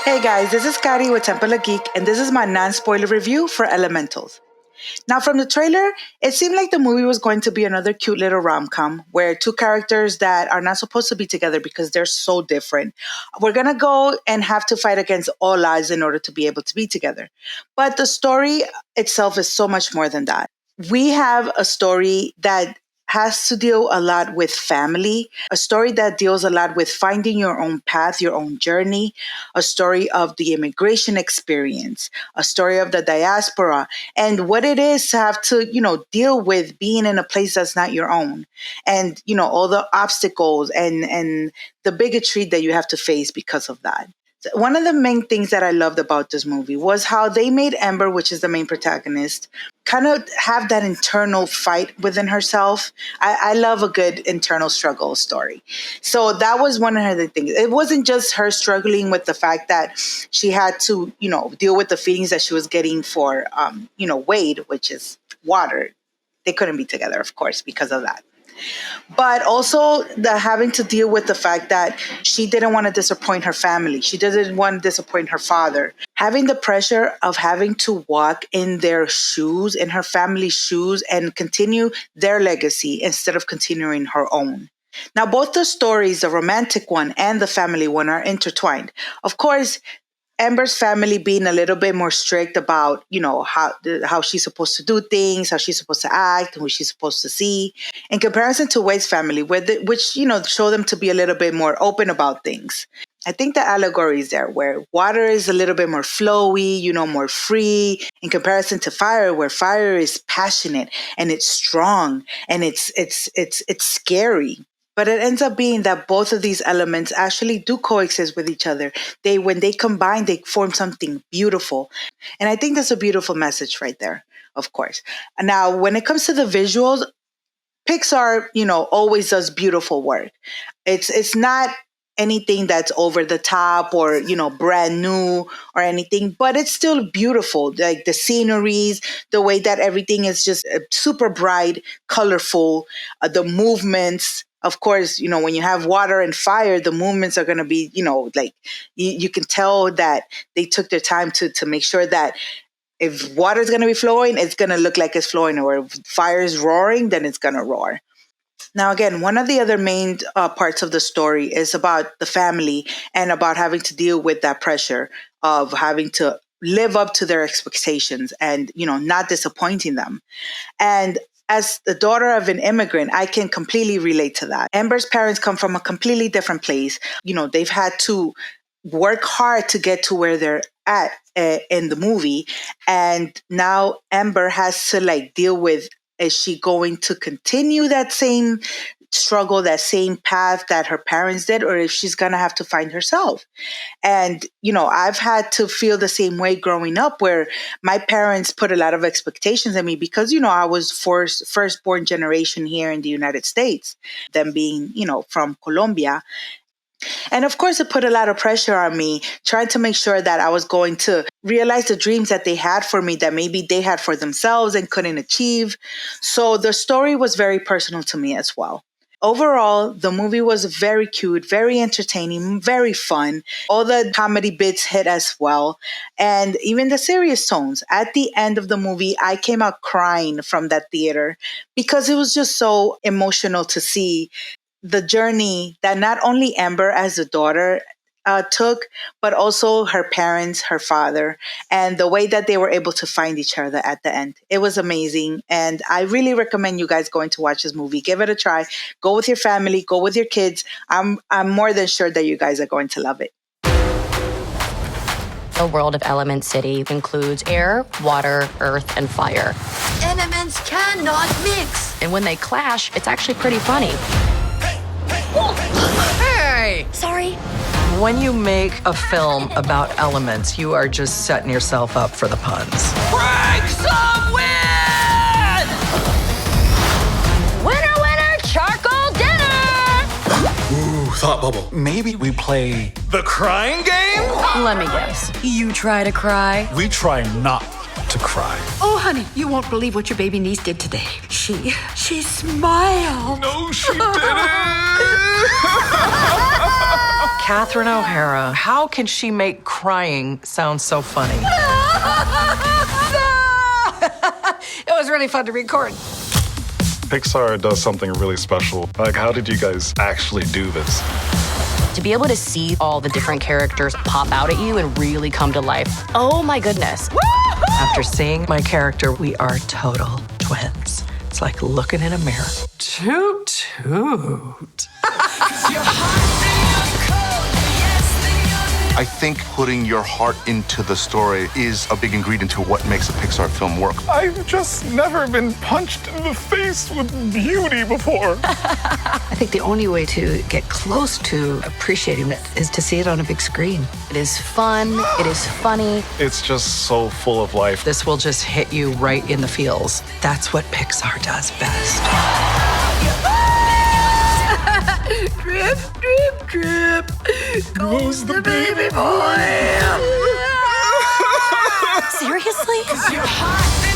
Hey guys, this is Kari with Temple Geek, and this is my non-spoiler review for Elementals. Now, from the trailer, it seemed like the movie was going to be another cute little rom-com where two characters that are not supposed to be together because they're so different. We're going to go and have to fight against all odds in order to be able to be together. But the story itself is so much more than that. We have a story that has to deal a lot with family, a story that deals a lot with finding your own path, your own journey, a story of the immigration experience, a story of the diaspora, and what it is to have to, deal with being in a place that's not your own. And, all the obstacles and the bigotry that you have to face because of that. One of the main things that I loved about this movie was how they made Ember, which is the main protagonist, kind of have that internal fight within herself. I love a good internal struggle story. So that was one of the things. It wasn't just her struggling with the fact that she had to, deal with the feelings that she was getting for, Wade, which is water. They couldn't be together, of course, because of that. But also the having to deal with the fact that she didn't want to disappoint her family. She didn't want to disappoint her father. Having the pressure of having to walk in their shoes, in her family's shoes, and continue their legacy instead of continuing her own. Now, both the stories, the romantic one and the family one, are intertwined. Of course, Ember's family being a little bit more strict about, how she's supposed to do things, how she's supposed to act, who she's supposed to see, in comparison to Wade's family, which show them to be a little bit more open about things. I think the allegory is there, where water is a little bit more flowy, more free, in comparison to fire, where fire is passionate and it's strong and it's scary. But it ends up being that both of these elements actually do coexist with each other. When they combine, they form something beautiful. And I think that's a beautiful message right there, of course. Now, when it comes to the visuals, Pixar, always does beautiful work. It's not anything that's over the top or, brand new or anything, but it's still beautiful. Like the sceneries, the way that everything is just super bright, colorful, the movements. Of course, when you have water and fire, the movements are going to be, you can tell that they took their time to make sure that if water is going to be flowing, it's going to look like it's flowing, or if fire is roaring, then it's going to roar. Now, again, one of the other main parts of the story is about the family and about having to deal with that pressure of having to live up to their expectations and, not disappointing them. And as the daughter of an immigrant, I can completely relate to that. Ember's parents come from a completely different place. They've had to work hard to get to where they're at in the movie. And now Ember has to deal with, is she going to continue that same struggle, that same path that her parents did, or if she's going to have to find herself? And, I've had to feel the same way growing up, where my parents put a lot of expectations on me because, I was firstborn generation here in the United States, them being, from Colombia. And of course, it put a lot of pressure on me, trying to make sure that I was going to realize the dreams that they had for me that maybe they had for themselves and couldn't achieve. So the story was very personal to me as well. Overall, the movie was very cute, very entertaining, very fun. All the comedy bits hit as well. And even the serious tones. At the end of the movie, I came out crying from that theater because it was just so emotional to see the journey that not only Ember as a daughter took, but also her parents, her father, and the way that they were able to find each other at the end. It was amazing. And I really recommend you guys going to watch this movie. Give it a try. Go with your family, go with your kids. I'm more than sure that you guys are going to love it. The world of Element City includes air, water, earth, and fire. Elements cannot mix. And when they clash, it's actually pretty funny. Hey! Sorry. When you make a film about elements, you are just setting yourself up for the puns. Break some wind! Winner, winner, charcoal dinner! Ooh, thought bubble. Maybe we play the crying game? Let me guess. You try to cry? We try not to cry. Oh, honey, you won't believe what your baby niece did today. She smiled. No, she didn't. Catherine O'Hara, how can she make crying sound so funny? It was really fun to record. Pixar does something really special. Like, how did you guys actually do this? To be able to see all the different characters pop out at you and really come to life. Oh my goodness. After seeing my character, we are total twins. It's like looking in a mirror. Toot toot. I think putting your heart into the story is a big ingredient to what makes a Pixar film work. I've just never been punched in the face with beauty before. I think the only way to get close to appreciating it is to see it on a big screen. It is fun. It is funny. It's just so full of life. This will just hit you right in the feels. That's what Pixar does best. Drip, drip, drip. Goes the baby boy. Seriously? You're hot.